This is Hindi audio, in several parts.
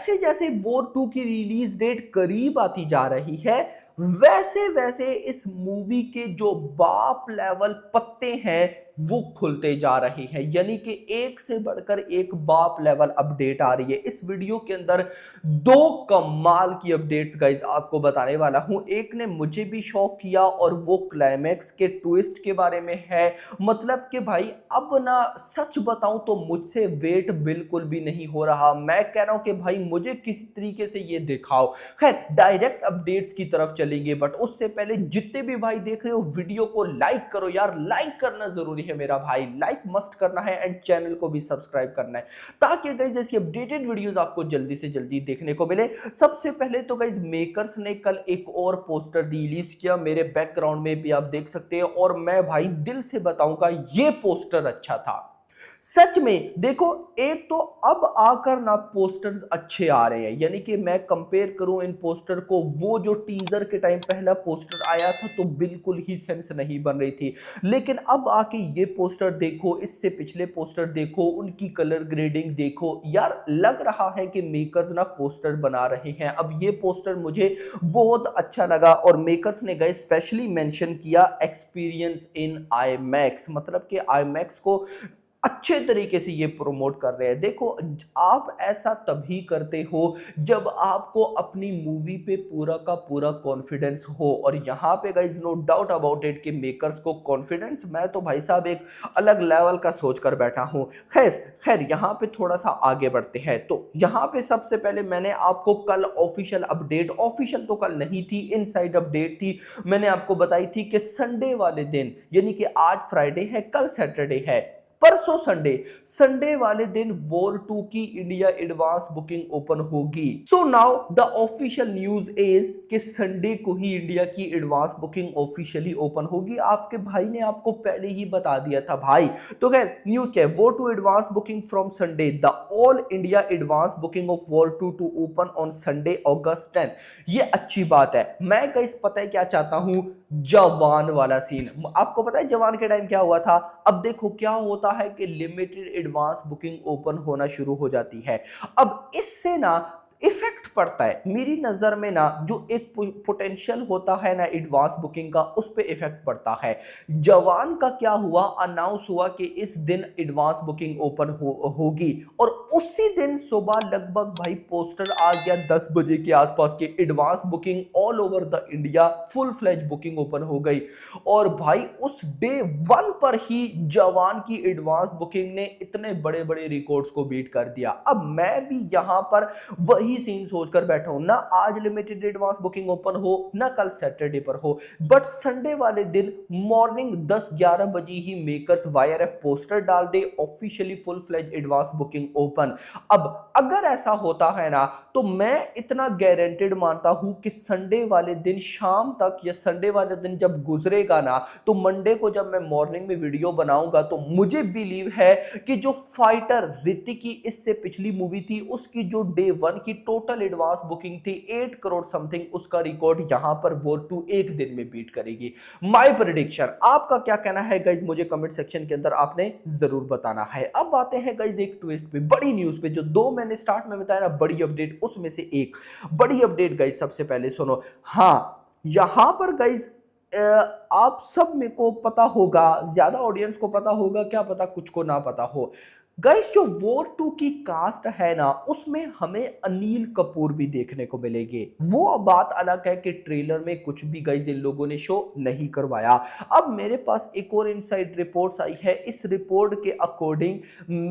जैसे जैसे वॉर 2 की रिलीज डेट करीब आती जा रही है, वैसे वैसे इस मूवी के जो बाप लेवल पत्ते हैं वो खुलते जा रहे हैं। यानी कि एक से बढ़कर एक बाप लेवल अपडेट आ रही है। इस वीडियो के अंदर दो कमाल की अपडेट्स गाइस आपको बताने वाला हूं। एक ने मुझे भी शॉक किया और वो क्लाइमैक्स के ट्विस्ट के बारे में है। मतलब कि भाई अब ना सच बताऊं तो मुझसे वेट बिल्कुल भी नहीं हो रहा। मैं कह रहा हूं कि भाई मुझे किस तरीके से ये दिखाओ। खैर डायरेक्ट अपडेट्स की तरफ चलेंगे, बट उससे पहले जितने भी भाई देख रहे हो वीडियो को लाइक करो यार। लाइक करना जरूरी है मेरा भाई, लाइक मस्ट करना है एंड चैनल को भी सब्सक्राइब करना है ताकि गाइस ऐसी अपडेटेड वीडियोस आपको जल्दी से जल्दी देखने को मिले। सबसे पहले तो गाइस मेकर्स ने कल एक और पोस्टर रिलीज किया, मेरे बैकग्राउंड में भी आप देख सकते हैं, और मैं भाई दिल से बताऊंगा ये पोस्टर अच्छा था। सच में देखो, एक तो अब आकर ना पोस्टर्स अच्छे आ रहे हैं। यानी कि मैं कंपेयर करूं इन पोस्टर को, वो जो टीजर के टाइम पहला पोस्टर आया था तो बिल्कुल ही सेंस नहीं बन रही थी, लेकिन अब आके ये पोस्टर देखो, इससे पिछले पोस्टर देखो, उनकी कलर ग्रेडिंग देखो यार, लग रहा है कि मेकर्स ना पोस्टर बना रहे हैं। अब ये पोस्टर मुझे बहुत अच्छा लगा और मेकर्स ने गए स्पेशली मेंशन किया एक्सपीरियंस इन IMAX, मतलब कि IMAX को अच्छे तरीके से ये प्रमोट कर रहे हैं। देखो आप ऐसा तभी करते हो जब आपको अपनी मूवी पे पूरा का पूरा कॉन्फिडेंस हो, और यहाँ पे guys no doubt about it कि मेकर्स को कॉन्फिडेंस, मैं तो भाई साहब एक अलग लेवल का सोच कर बैठा हूँ। खैर खैर यहाँ पे थोड़ा सा आगे बढ़ते हैं। तो यहाँ पे सबसे पहले मैंने आपको कल ऑफिशियल अपडेट, ऑफिशियल तो कल नहीं थी, इनसाइड अपडेट थी, मैंने आपको बताई थी कि संडे वाले दिन, यानी कि आज फ्राइडे है, कल सैटरडे है, परसों संडे, संडे वाले दिन वॉर 2 की इंडिया एडवांस बुकिंग ओपन होगी। So now the official news is कि संडे को ही इंडिया की एडवांस बुकिंग ऑफिशियली ओपन होगी। आपके भाई ने आपको पहले ही बता दिया था भाई। तो खैर न्यूज क्या है, war 2 advance booking from Sunday, the all India advance booking of war 2 to open on Sunday August 10। ये अच्छी बात है। मैं गाइस पता है क्या चाहता हूं, जवान वाला सीन। आपको पता है जवान के टाइम क्या हुआ था? अब देखो क्या होता है कि लिमिटेड एडवांस बुकिंग ओपन होना शुरू हो जाती है। अब इससे ना इफेक्ट पड़ता है मेरी नजर में ना, जो एक पोटेंशियल होता है ना एडवांस बुकिंग का, उस पे इफेक्ट पड़ता है। जवान का क्या हुआ, अनाउंस हुआ कि इस दिन एडवांस बुकिंग ओपन होगी, और उसी दिन सुबह लगभग भाई पोस्टर आ गया 10 बजे के आसपास की advance booking all over the India, full fledge booking open हो गई। और भाई उस डे 1 पर ही जवान की एडवांस बुकिंग ने इतने बड़े बड़े रिकॉर्ड्स को बीट कर दिया। अब मैं भी यहां पर वही सीन सोचकर बैठा हूं, ना आज लिमिटेड एडवांस बुकिंग ओपन हो, ना कल सैटरडे पर हो, बट संडे वाले दिन मॉर्निंग 10-11 बजे ही मेकर्स YRF पोस्टर डाल दे, officially full fledge advance booking open. अब अगर ऐसा होता है ना, तो मैं इतना गारंटेड मानता हूं कि संडे वाले दिन शाम तक, या संडे वाले दिन जब गुजरेगा ना, तो मंडे को जब मैं मॉर्निंग में वीडियो बनाऊंगा, तो मुझे बिलीव है कि जो फाइटर ऋतिक की इससे पिछली मूवी थी, उसकी जो डे 1 की टोटल एडवांस बुकिंग थी 8 करोड़ समथिंग, उसका रिकॉर्ड यहां पर वॉर 2 एक दिन में बीट करेगी। My prediction. आपका क्या कहना है गाइज, मुझे कमेंट सेक्शन के अंदर आपने जरूर बताना है। अब आते हैं गाइज एक ट्विस्ट पे, बड़ी न्यूज पे, जो दो मैंने स्टार्ट में बताया ना बड़ी अपडेट, उसमें से एक बड़ी अपडेट गाइज सबसे पहले सुनो। हाँ यहां पर गाइज आप सब में को पता होगा, ज्यादा ऑडियंस को पता होगा, क्या पता कुछ को ना पता हो। गाइस जो वॉर 2 की कास्ट है ना, उसमें हमें अनिल कपूर भी देखने को मिलेंगे। वो बात अलग है कि ट्रेलर में कुछ भी गाइस इन लोगों ने शो नहीं करवाया। अब मेरे पास एक और इनसाइड रिपोर्ट्स आई है। इस रिपोर्ट के अकॉर्डिंग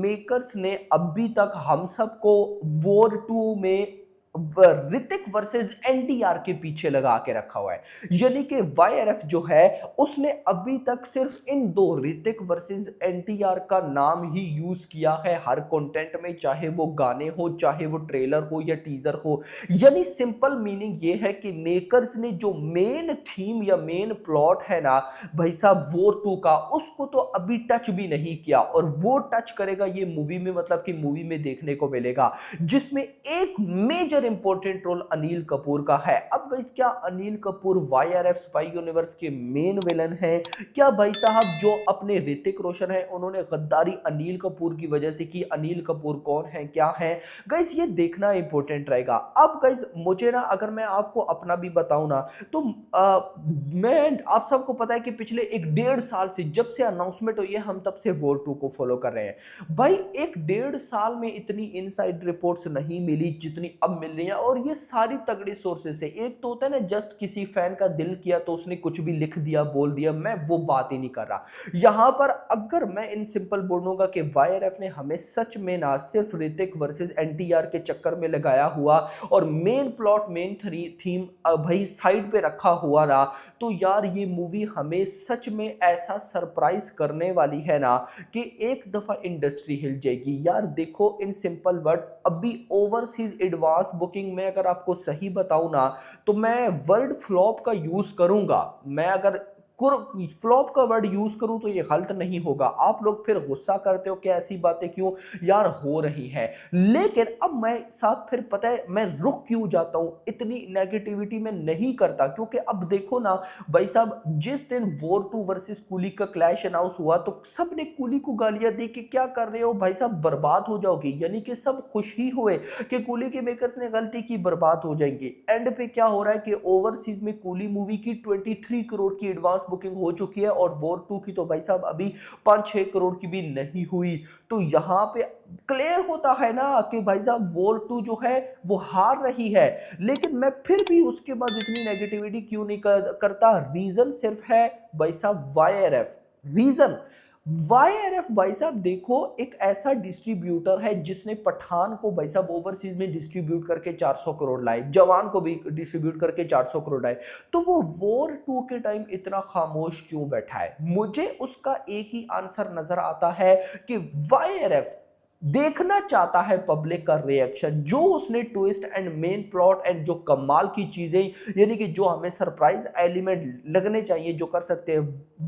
मेकर्स ने अभी तक हम सबको वॉर 2 में ऋतिक वर्सेस NTR के पीछे लगा के रखा हुआ है। यानी कि YRF जो है उसने अभी तक सिर्फ इन दो, ऋतिक वर्सेस NTR का नाम ही यूज किया है हर कंटेंट में, चाहे वो गाने हो, चाहे वो ट्रेलर हो या टीजर हो। यानी सिंपल मीनिंग ये है कि मेकर्स ने जो मेन थीम या मेन प्लॉट है ना भाई साहब वॉर 2 का, उसको तो अभी टच भी नहीं किया, और वो टच करेगा ये मूवी में, मतलब कि मूवी में देखने को मिलेगा, जिसमें एक major important role Anil Kapoor का है। अब गाइस क्या Anil Kapoor YRF spy universe के मेन विलन है? क्या भाई साहब जो अपने ऋतिक रोशन है उन्होंने गद्दारी अनिल कपूर की वजह से की? अनिल कपूर कौन है, क्या है गाइस, ये देखना इंपॉर्टेंट रहेगा। अब गाइस मुझे ना, अगर मैं आपको अपना भी बताऊं ना, तो मैं, आप सबको पता है कि पिछले 1 डेढ़ साल से जब से अनाउंसमेंट हुई है हम तब से वॉर 2 को फॉलो कर रहे हैं। भाई 1 डेढ़ साल में इतनी इनसाइड रिपोर्ट्स नहीं मिली जितनी अब मिल रही है, और ये सारी तगड़ी सोर्सेस से। एक तो होता है ना, जस्ट किसी फैन का दिल किया तो उसने कुछ भी लिख दिया, बोल दिया, मैं वो बात ही नहीं कर रहा यहां पर। अगर मैं इन सिंपल बोलूंगा कि वाईआरएफ ने हमें सच में ना सिर्फ ऋतिक वर्सेस एनटीआर के चक्कर में लगाया हुआ और मेन प्लॉट मेन थीम भाई साइड पे रखा हुआ रहा, तो यार ये मूवी हमें सच में ऐसा सरप्राइज करने वाली है ना कि एक दफा इंडस्ट्री हिल जाएगी। यार देखो, इन सिंपल वर्ड, अभी ओवरसीज एडवांस बुकिंग में अगर आपको सही बताऊं ना, तो मैं वर्ड फ्लॉप का यूज करूंगा। मैं अगर फ्लॉप का वर्ड यूज करूं तो ये गलत नहीं होगा। आप लोग फिर गुस्सा करते हो कि ऐसी बातें क्यों यार हो रही हैं, लेकिन अब मैं साथ फिर पता है मैं रुक क्यों जाता हूं, इतनी नेगेटिविटी में नहीं करता, क्योंकि अब देखो ना भाई साहब, जिस दिन वॉर 2 वर्सेस कूली का क्लैश अनाउंस हुआ तो सबने कूली को गालियां दी कि क्या कर रहे हो भाई साहब, बर्बाद हो जाओगे। यानी कि सब खुश ही हुए कि कूली के मेकर्स ने गलती की, बर्बाद हो जाएंगे। एंड पे क्या हो रहा है कि ओवरसीज में कूली मूवी की 23 करोड़ की एडवांस बुकिंग हो चुकी है, और वॉर 2 की तो भाई साहब अभी 5-6 करोड़ की भी नहीं हुई। तो यहां पे क्लियर होता है ना कि भाई साहब वॉर 2 जो है वो हार रही है। लेकिन मैं फिर भी उसके बाद इतनी नेगेटिविटी क्यों नहीं करता? रीजन सिर्फ है भाई साहब वाईआरएफ। रीजन वाईआरएफ भाई साहब देखो, एक ऐसा डिस्ट्रीब्यूटर है जिसने पठान को भाई साहब ओवरसीज में डिस्ट्रीब्यूट करके 400 करोड़ लाए, जवान को भी डिस्ट्रीब्यूट करके 400 करोड़ लाए। तो वो वॉर 2 के टाइम इतना खामोश क्यों बैठा है? मुझे उसका एक ही आंसर नजर आता है कि वाईआरएफ देखना चाहता है पब्लिक का रिएक्शन, जो उसने twist and main plot and जो कमाल की चीजें, यानी कि जो हमें सरप्राइज एलिमेंट लगने चाहिए, जो कर सकते हैं,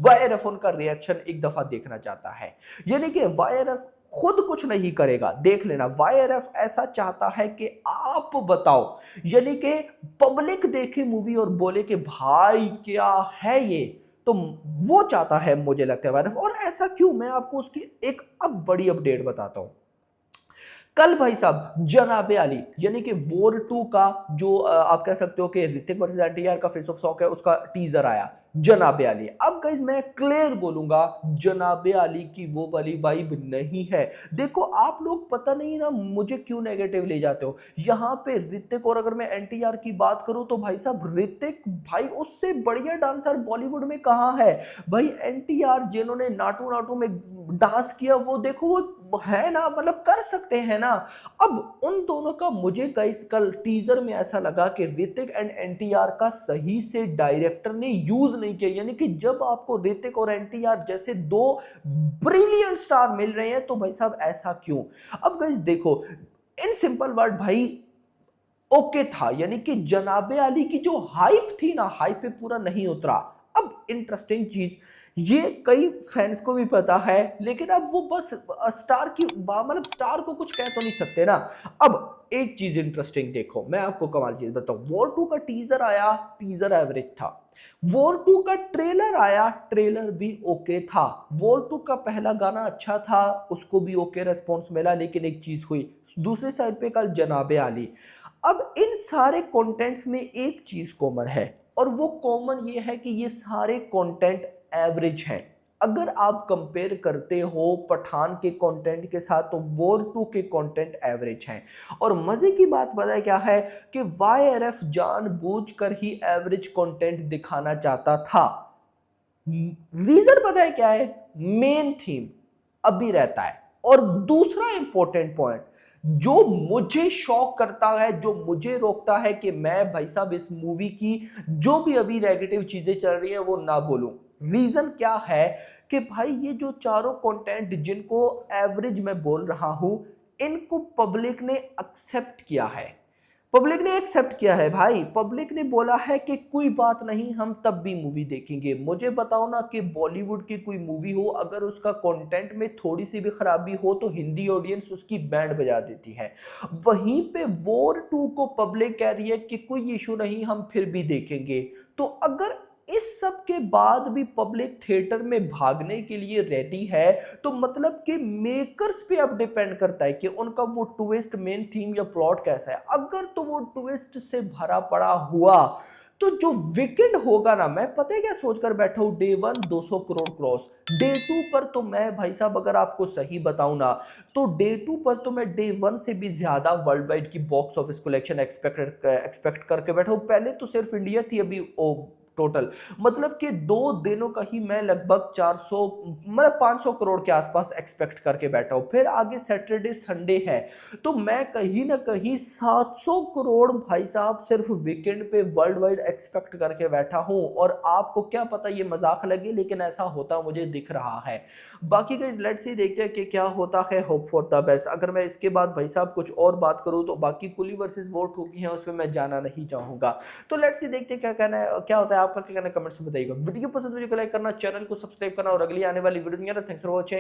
वाईआरएफ उनका रिएक्शन एक दफा देखना चाहता है। यानी कि वाईआरएफ खुद कुछ नहीं करेगा, देख लेना। वाईआरएफ ऐसा चाहता है कि आप बताओ, यानी कि पब्लिक देखे मूवी और बोले कि भाई क्या है ये, तो वो चाहता है, मुझे लगता है वायरस। और ऐसा क्यों, मैं आपको उसकी एक अब बड़ी अपडेट बताता हूं। कल भाई साहब जनाबे आली, यानी कि वॉर 2 का जो आप कह सकते हो कि ऋतिक वर्सेस एनटीआर का फेस ऑफ सॉन्ग है, उसका टीजर आया जनाबे आली। अब गाइस मैं क्लियर बोलूंगा, जनाबे आली की वो वाली वाइब नहीं है। देखो आप लोग पता नहीं ना मुझे क्यों नेगेटिव ले जाते हो यहां पे ऋतिक, और अगर मैं एनटीआर की बात करूं तो भाई साहब ऋतिक भाई उससे बढ़िया डांसर बॉलीवुड में कहां है भाई? एनटीआर जिन्होंने नाटू नाटू में डांस किया, वो देखो वो है ना, मतलब कर सकते हैं ना। अब उन दोनों का मुझे गाइस कल टीजर में ऐसा लगा कि ऋतिक एंड एनटीआर का सही से डायरेक्टर ने यूज नहीं किया। यानी कि जब आपको ऋतिक और एनटीआर जैसे दो ब्रिलियंट स्टार मिल रहे हैं तो भाई साहब ऐसा क्यों? अब गाइस देखो, इन सिंपल वर्ड भाई ओके था, यानी कि जनाबे आली की जो हाइप थी ना, हाइप पे पूरा नहीं उतरा। अब इंटरेस्टिंग चीज, ये कई फैंस को भी पता है, लेकिन अब वो बस स्टार की मतलब स्टार को कुछ कह तो नहीं सकते ना। अब एक चीज इंटरेस्टिंग देखो, मैं आपको कमाल चीज बताऊं। वॉर 2 का टीजर आया, टीजर एवरेज था। वॉर 2 का ट्रेलर आया, ट्रेलर भी ओके था। वॉर 2 का पहला गाना अच्छा था, उसको भी ओके रेस्पॉन्स मिला। लेकिन एक चीज हुई दूसरी साइड पे, कल जनाबे आली। अब इन सारे कंटेंट्स में एक चीज कॉमन है, और वो कॉमन ये है कि ये सारे कंटेंट एवरेज हैं। अगर आप कंपेयर करते हो पठान के कंटेंट के साथ, तो वॉर 2 के कंटेंट एवरेज हैं। और मजे की बात पता है क्या है कि वाईआरएफ जानबूझकर ही एवरेज कंटेंट दिखाना चाहता था। रीजन पता है क्या है? मेन थीम अभी रहता है। और दूसरा इंपॉर्टेंट पॉइंट जो मुझे शॉक करता है, जो मुझे रोकता है कि मैं भाई साहब इस मूवी की जो भी अभी नेगेटिव चीजें चल रही है वो ना बोलूं। रीजन क्या है कि भाई ये जो चारों कंटेंट जिनको एवरेज मैं बोल रहा हूं, इनको पब्लिक ने एक्सेप्ट किया है। पब्लिक ने एक्सेप्ट किया है भाई, पब्लिक ने बोला है कि कोई बात नहीं, हम तब भी मूवी देखेंगे। मुझे बताओ ना कि बॉलीवुड की कोई मूवी हो, अगर उसका कंटेंट में थोड़ी सी भी खराबी हो तो हिंदी ऑडियंस उसकी बैंड बजा देती है। वहीं पे वॉर 2 को पब्लिक कह रही है कि कोई इशू नहीं, हम फिर भी देखेंगे। तो अगर इस सब के बाद भी पब्लिक थिएटर में भागने के लिए रेडी है, तो मतलब कि मेकर्स पे अब डिपेंड करता है कि उनका वो ट्विस्ट, मेन थीम या प्लॉट कैसा है। अगर तो वो ट्विस्ट से भरा पड़ा हुआ, तो जो विकेड होगा ना, मैं पता है क्या सोचकर बैठा हूं, डे 1 200 करोड़ क्रॉस, डे 2 पर तो मैं भाई साहब अगर आपको सही बताऊं ना, तो डे 2 पर तो मैं डे 1 से भी ज्यादा वर्ल्ड वाइड की बॉक्स ऑफिस कलेक्शन एक्सपेक्ट करके बैठा हूं। पहले तो सिर्फ इंडिया थी, अभी ओ टोटल, मतलब कि 2 दिनों का ही मैं लगभग 400, मतलब 500 करोड़ के आसपास एक्सपेक्ट करके बैठा हूं। फिर आगे सैटरडे संडे है, तो मैं कहीं ना कहीं 700 करोड़ भाई साहब सिर्फ वीकेंड पे वर्ल्ड वाइड एक्सपेक्ट करके बैठा हूं। और आपको क्या पता ये मजाक लगे, लेकिन ऐसा होता मुझे दिख रहा है। बाकी का लेट्स सी देखते हैं कि क्या होता है, होप फॉर द बेस्ट। अगर मैं इसके बाद भाई साहब कुछ और बात करूं, तो बाकी कुली वर्सेस वोट होगी हैं, उसमें मैं जाना नहीं चाहूंगा। तो लेट्स सी देखते हैं क्या कहना है, क्या होता है। आपका क्या कहना है कमेंट्स में बताइएगा। वीडियो पसंद, वीडियो को लाइक करना, चैनल को सब्सक्राइब करना, और अगली आने वाली वीडियो में थैंक्स फॉर वॉचिंग।